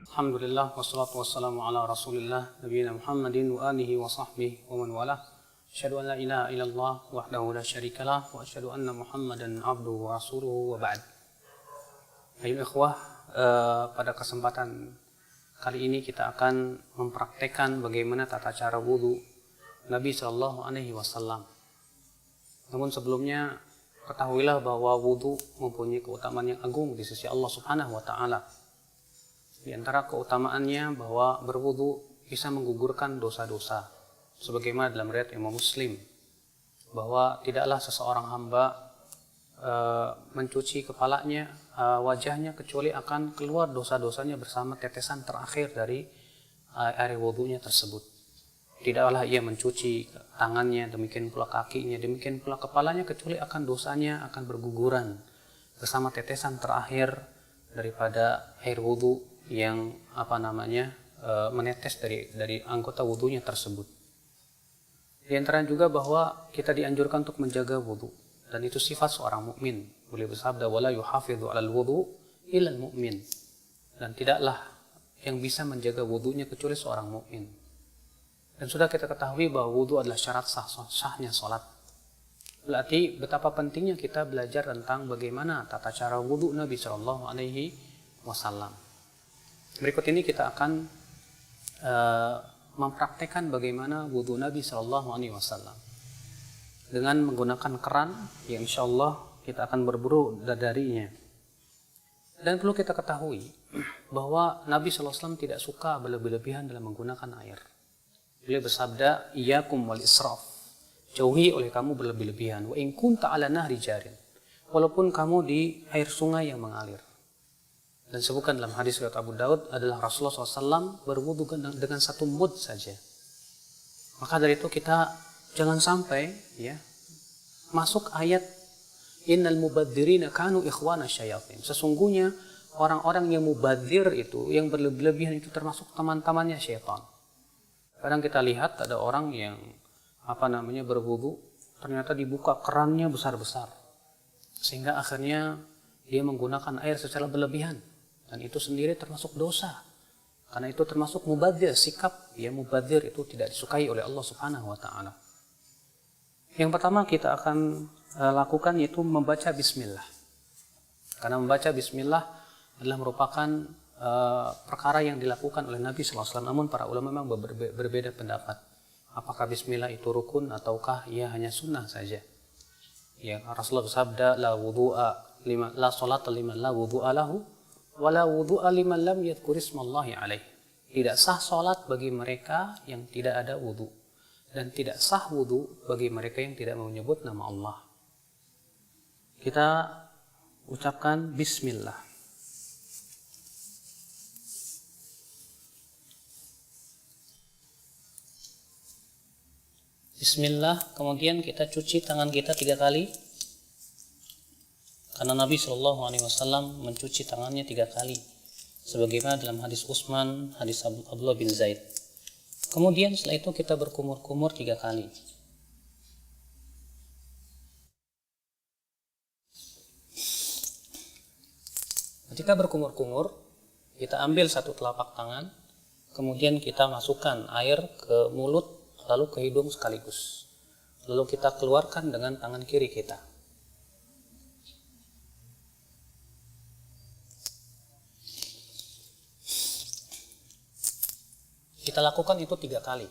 Alhamdulillah wassalatu wassalamu ala Rasulillah nabiyina Muhammadin wa alihi wa sahbihi wa man walah. Asyhadu an la ilaha illallah wahdahu la syarikalah wa asyhadu anna Muhammadan abduhu wa rasuluhu wa ba'd. Ayo ikhwah, pada kesempatan kali ini kita akan mempraktekkan bagaimana tata cara wudu Nabi sallallahu alaihi wasallam. Namun sebelumnya ketahuilah bahwa wudu mempunyai keutamaan yang agung di sisi Allah Subhanahu wa taala. Di antara keutamaannya bahwa berwudu bisa menggugurkan dosa-dosa. Sebagaimana dalam riwayat Imam Muslim, bahwa tidaklah seseorang hamba mencuci kepalanya, wajahnya, kecuali akan keluar dosa-dosanya bersama tetesan terakhir dari air wudunya tersebut. Tidaklah ia mencuci tangannya, demikian pula kakinya, demikian pula kepalanya, kecuali akan dosanya akan berguguran bersama tetesan terakhir daripada air wudu yang menetes dari anggota wudunya tersebut. Di antara juga bahwa kita dianjurkan untuk menjaga wudu, dan itu sifat seorang mukmin. Beliau bersabda, wala yuhafidhu 'alal wudu illal mu'min. Dan tidaklah yang bisa menjaga wudunya kecuali seorang mukmin. Dan sudah kita ketahui bahwa wudu adalah syarat sahnya salat. Berarti betapa pentingnya kita belajar tentang bagaimana tata cara wudu Nabi sallallahu alaihi wasallam. Berikut ini kita akan mempraktekkan bagaimana wudu Nabi sallallahu alaihi wasallam dengan menggunakan keran yang insyaallah kita akan berburu darinya. Dan perlu kita ketahui bahwa Nabi sallallahu alaihi wasallam tidak suka berlebih-lebihan dalam menggunakan air. Beliau bersabda, iyyakum wal israf, jauhi oleh kamu berlebih-lebihan, wa in kunta ala nahri jarin, walaupun kamu di air sungai yang mengalir. Dan sebutkan dalam hadis riwayat Abu Daud adalah Rasulullah SAW berwudu dengan satu mud saja. Maka dari itu kita jangan sampai masuk ayat innal mubadzirina kanu ikhwana syayatin. Sesungguhnya orang-orang yang mubadzir itu, yang berlebihan itu termasuk teman-temannya syaitan. Kadang kita lihat ada orang yang berwudu, ternyata dibuka kerannya besar-besar, sehingga akhirnya dia menggunakan air secara berlebihan. Dan itu sendiri termasuk dosa. Karena itu termasuk mubadzir, sikap mubadzir itu tidak disukai oleh Allah Subhanahu wa taala. Yang pertama kita akan lakukan yaitu membaca bismillah. Karena membaca bismillah adalah merupakan perkara yang dilakukan oleh Nabi sallallahu alaihi wasallam. Namun para ulama memang berbeda pendapat. Apakah bismillah itu rukun ataukah ia hanya sunnah saja? Ya, Rasulullah bersabda, la salata liman la wudu'a lahu wala wudu'a liman lam yadhkur ismallahi alaih. Tidak sah salat bagi mereka yang tidak ada wudu, dan tidak sah wudu bagi mereka yang tidak menyebut nama Allah. Kita ucapkan bismillah. Bismillah, kemudian kita cuci tangan kita 3 kali. Karena Nabi SAW mencuci tangannya 3 kali, sebagaimana dalam hadis Utsman, hadis Abdullah bin Zaid. Kemudian setelah itu kita berkumur-kumur 3 kali. Ketika berkumur-kumur, kita ambil satu telapak tangan, kemudian kita masukkan air ke mulut, lalu ke hidung sekaligus. Lalu kita keluarkan dengan tangan kiri kita. Kita lakukan itu 3 kali.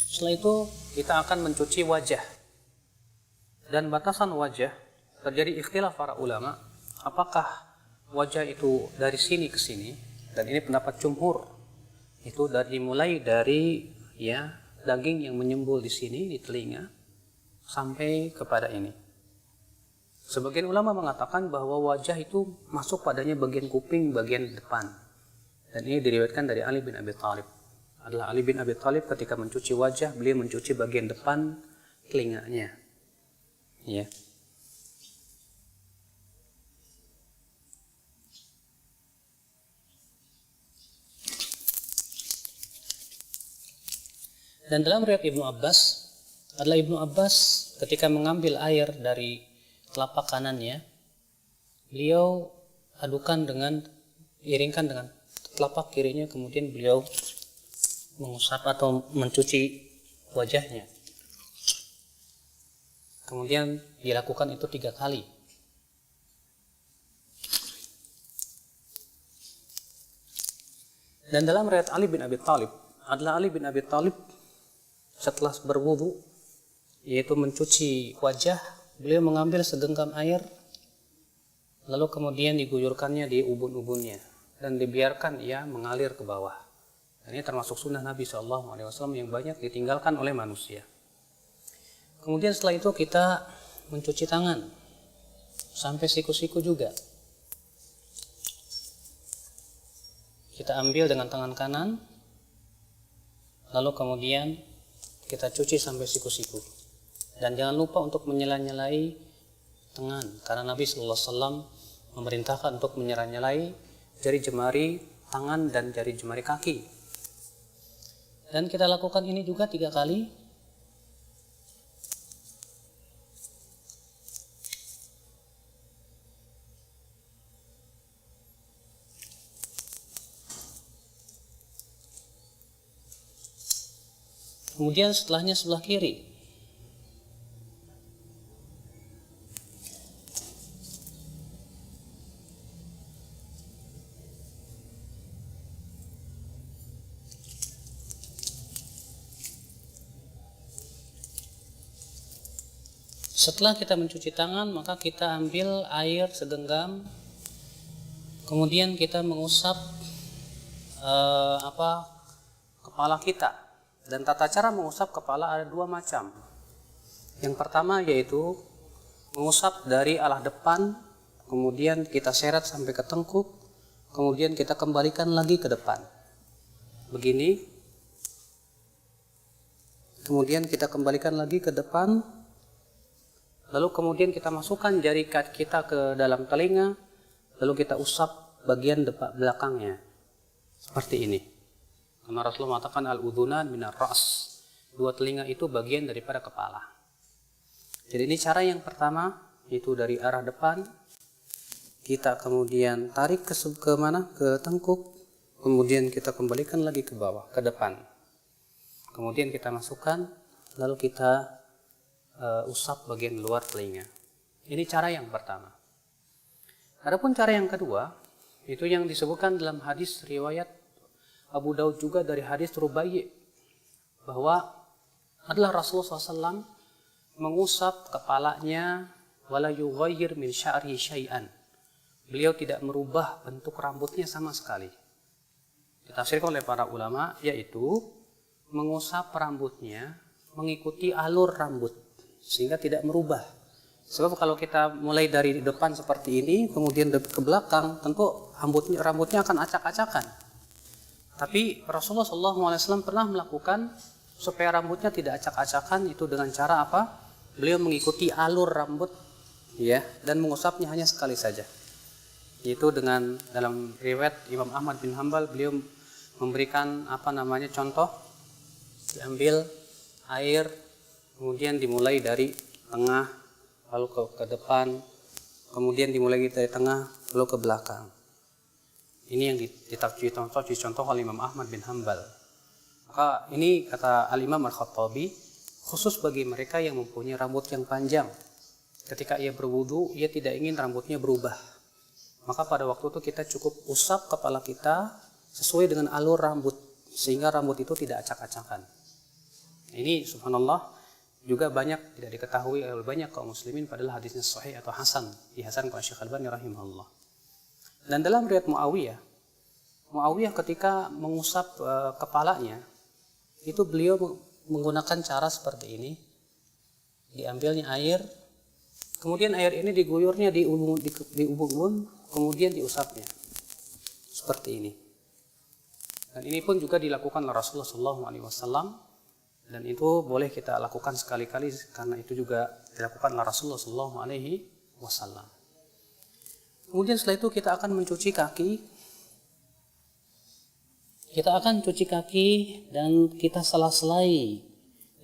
Setelah itu kita akan mencuci wajah. Dan batasan wajah terjadi ikhtilaf para ulama, apakah wajah itu dari sini ke sini, dan ini pendapat jumhur, itu mulai dari daging yang menyembul di sini, di telinga, sampai kepada ini. Sebagian ulama mengatakan bahwa wajah itu masuk padanya bagian kuping, bagian depan. Dan ini diriwayatkan dari Ali bin Abi Thalib. Adalah Ali bin Abi Thalib ketika mencuci wajah, beliau mencuci bagian depan telinganya. Ya. Dan dalam riwayat Ibnu Abbas adalah Ibnu Abbas ketika mengambil air dari telapak kanannya, beliau iringkan dengan telapak kirinya, kemudian beliau mengusap atau mencuci wajahnya. Kemudian dilakukan itu 3 kali. Dan dalam riwayat Ali bin Abi Thalib, adalah Ali bin Abi Thalib setelah berwudu, yaitu mencuci wajah, beliau mengambil segenggam air, lalu kemudian diguyurkannya di ubun-ubunnya dan dibiarkan ia mengalir ke bawah. Dan ini termasuk sunnah Nabi SAW yang banyak ditinggalkan oleh manusia. Kemudian setelah itu kita mencuci tangan sampai siku-siku juga. Kita ambil dengan tangan kanan, lalu kemudian kita cuci sampai siku-siku. Dan jangan lupa untuk menyela-nyelai tangan, karena Nabi SAW memerintahkan untuk menyela-nyelai jari jemari tangan dan jari jemari kaki. Dan kita lakukan ini juga 3 kali. Kemudian setelahnya sebelah kiri. Setelah kita mencuci tangan, maka kita ambil air segenggam, kemudian kita mengusap kepala kita. Dan tata cara mengusap kepala ada 2 macam. Yang pertama yaitu mengusap dari arah depan, kemudian kita seret sampai ke tengkuk, kemudian kita kembalikan lagi ke depan. Begini. Kemudian kita kembalikan lagi ke depan. Lalu kemudian kita masukkan jari kita ke dalam telinga, lalu kita usap bagian belakangnya. Seperti ini. Karena Rasulullah mengatakan al-udhunan minar ra's. 2 telinga itu bagian daripada kepala. Jadi ini cara yang pertama, itu dari arah depan. Kita kemudian tarik ke mana? Ke tengkuk. Kemudian kita kembalikan lagi ke bawah, ke depan. Kemudian kita masukkan, lalu kita usap bagian luar telinga. Ini cara yang pertama. Adapun cara yang kedua, itu yang disebutkan dalam hadis riwayat Abu Daud juga dari hadis Rubai', bahwa adalah Rasulullah SAW mengusap kepalanya wala yughayyir min sya'ri syai'an. Beliau tidak merubah bentuk rambutnya sama sekali. Ditafsirkan oleh para ulama, yaitu mengusap rambutnya mengikuti alur rambut sehingga tidak merubah. Sebab kalau kita mulai dari depan seperti ini kemudian ke belakang, tentu rambutnya akan acak-acakan. Tapi Rasulullah SAW pernah melakukan supaya rambutnya tidak acak-acakan, itu dengan cara apa? Beliau mengikuti alur rambut, ya, dan mengusapnya hanya sekali saja. Yaitu dengan dalam riwayat Imam Ahmad bin Hanbal, beliau memberikan contoh, diambil air, kemudian dimulai dari tengah, lalu ke depan, kemudian dimulai dari tengah, lalu ke belakang. Ini yang dicontoh oleh Imam Ahmad bin Hanbal. Maka ini kata Al-Imam Al-Khattabi, khusus bagi mereka yang mempunyai rambut yang panjang. Ketika ia berwudu, ia tidak ingin rambutnya berubah. Maka pada waktu itu kita cukup usap kepala kita sesuai dengan alur rambut, sehingga rambut itu tidak acak-acakan. Ini subhanallah juga banyak tidak diketahui oleh banyak kaum muslimin, padahal hadisnya sahih atau hasan, dihasankan oleh Syekh Al-Albani rahimahullah. Dan dalam riwayat Muawiyah ketika mengusap kepalanya, itu beliau menggunakan cara seperti ini. Diambilnya air, kemudian air ini diguyurnya di ubun-ubun, kemudian diusapnya. Seperti ini. Dan ini pun juga dilakukan oleh Rasulullah SAW. Dan itu boleh kita lakukan sekali-kali, karena itu juga dilakukan oleh Rasulullah SAW. Kemudian setelah itu kita akan mencuci kaki. Kita akan cuci kaki dan kita sela-selai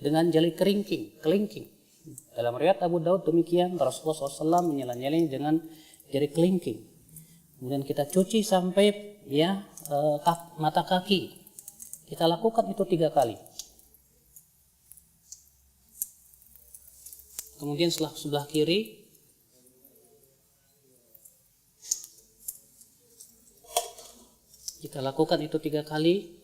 dengan jari kelingking. Dalam riwayat Abu Daud demikian, Rasulullah SAW menyela-nyelanya dengan jari kelingking. Kemudian kita cuci sampai mata kaki. Kita lakukan itu 3 kali. Kemudian sebelah kiri kita lakukan itu 3 kali.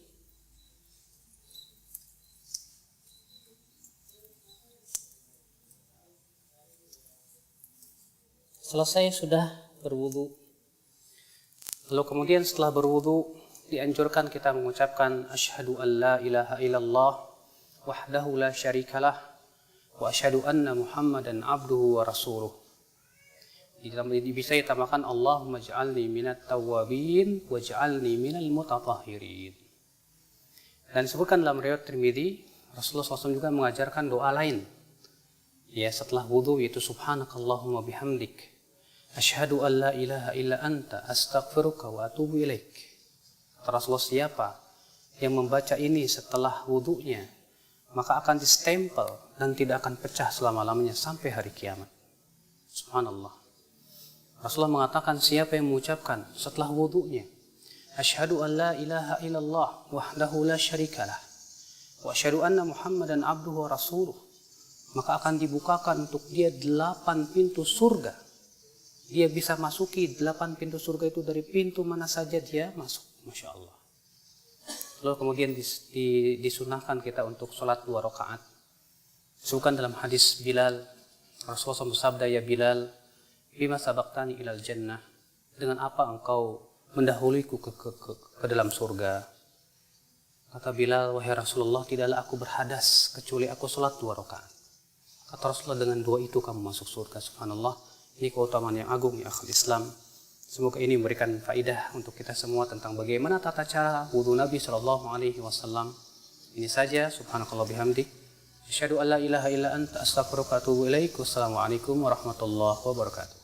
Selesai sudah berwudu. Lalu kemudian setelah berwudu dianjurkan kita mengucapkan asyhadu an la ilaha illallah wahdahu la syarikalah wa asyhadu anna Muhammadan abduhu wa rasuluh. Bisa ditambahkan Allahumma ja'alni minat tawwabin wa ja'alni minal mutatahhirin. Dan disebutkan dalam riwayat Tirmidzi, Rasulullah SAW juga mengajarkan doa lain. Ya, setelah wudu, yaitu subhanakallahumma bihamdik asyhadu an la ilaha illa anta astaghfiruka wa atubu ilaik. Rasulullah, siapa yang membaca ini setelah wudunya, maka akan distempel dan tidak akan pecah selama-lamanya sampai hari kiamat. Subhanallah. Rasulullah mengatakan, siapa yang mengucapkan setelah wudunya asyhadu an la ilaha illallah wahdahu la syarikalah wa asyhadu anna Muhammadan abduhu wa rasuluh, maka akan dibukakan untuk dia 8 pintu surga. Dia bisa masuki 8 pintu surga itu dari pintu mana saja dia masuk. Masya Allah. Lalu kemudian disunahkan kita untuk sholat 2 rakaat. Disebutkan dalam hadis Bilal, Rasulullah bersabda, ya Bilal, bima sabaqtani ilal jannah, dengan apa engkau mendahuluiku ke dalam surga. Kata Bilal, wahai Rasulullah, tidaklah aku berhadas kecuali aku sholat 2 rakaat. Kata Rasulullah, dengan 2 itu kamu masuk surga. Subhanallah. Ini keutamaan yang agung ya akhul Islam. Semoga ini memberikan faidah untuk kita semua tentang bagaimana tata cara wudu Nabi SAW. Ini saja. Subhanakallah bihamdik. Asyhadu an la ilaha illa anta astaghfiruka wa atubu ilaik. Wassalamualaikum warahmatullahi wabarakatuh.